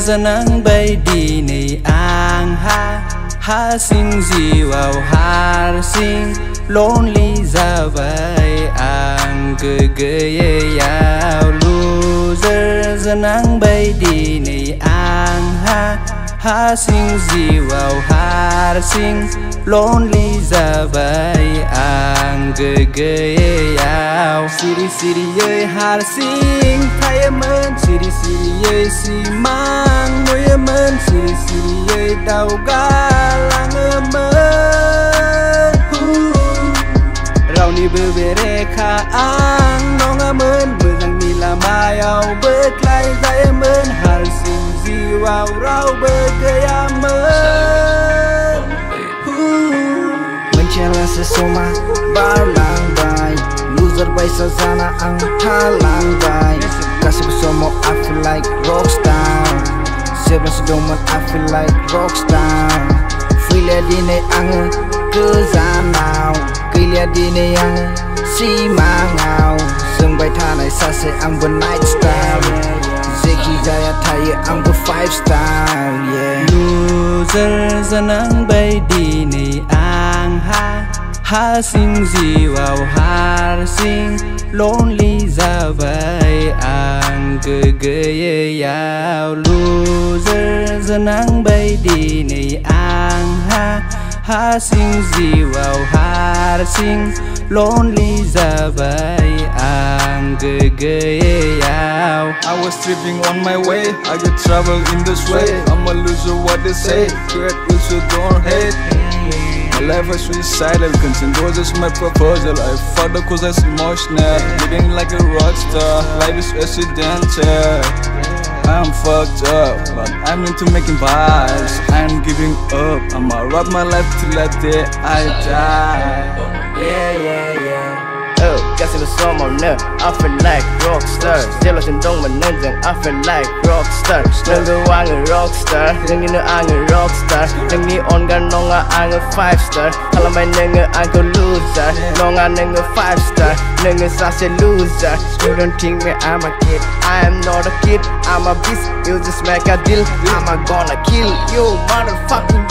zanang bay đi này ang ha sing gì vào har sing lonely ra vậy ang gê yao loser zanang bay đi này ang ha sing gì vào har sing lonely ra vậy ang gê yao siri ơi har sing thay em ơn siri ơi si mang nuôi em ơn siri ơi đau ga lang em ơn rau ni berbere kha ang nong em ơn bơ rằng ni là mai ao bơ lại ra em ơn har sing gì vào rau bơ gây em ơn Mencela sesoma balang bay loser bay sazana ang thalang bay kasih bersama I feel like rockstar sebelas doman I feel like rockstar free lady ne ang kezanau kailia di ne ang si mangau sung bay tha này sa se ang ben night style Zeki Jaya Thai ang the 5 star yeah loser zanang bay đi này ang ha sing gì vào har sing lonely ra vậy ang gê yao loser zanang bay đi này ang ha sing gì vào har sing lonely ra vậy ang gê yao. I was tripping on my way, I get trouble in this way. I'm a loser, what they say, great loser, don't hate. My life was suicidal, consent was just my proposal. I fucked up cause I was emotional, living like a rock star. Life is accidental, I'm fucked up, but I'm into making vibes. I'm giving up, I'ma rob my life till that day I die. Yeah Kasih bersama ne I feel like rockstar Jealous and dong menenjang I feel like rockstar Nengge wang a rockstar Nengi ne ang a rockstar Nengi on gan nonga ang a 5 star Halamai nenge ang ko loser Nonga nenge 5 star Nenge sase loser You don't think me I'm a kid I am not a kid I'm a beast You just make a deal I'm a gonna kill you motherfucking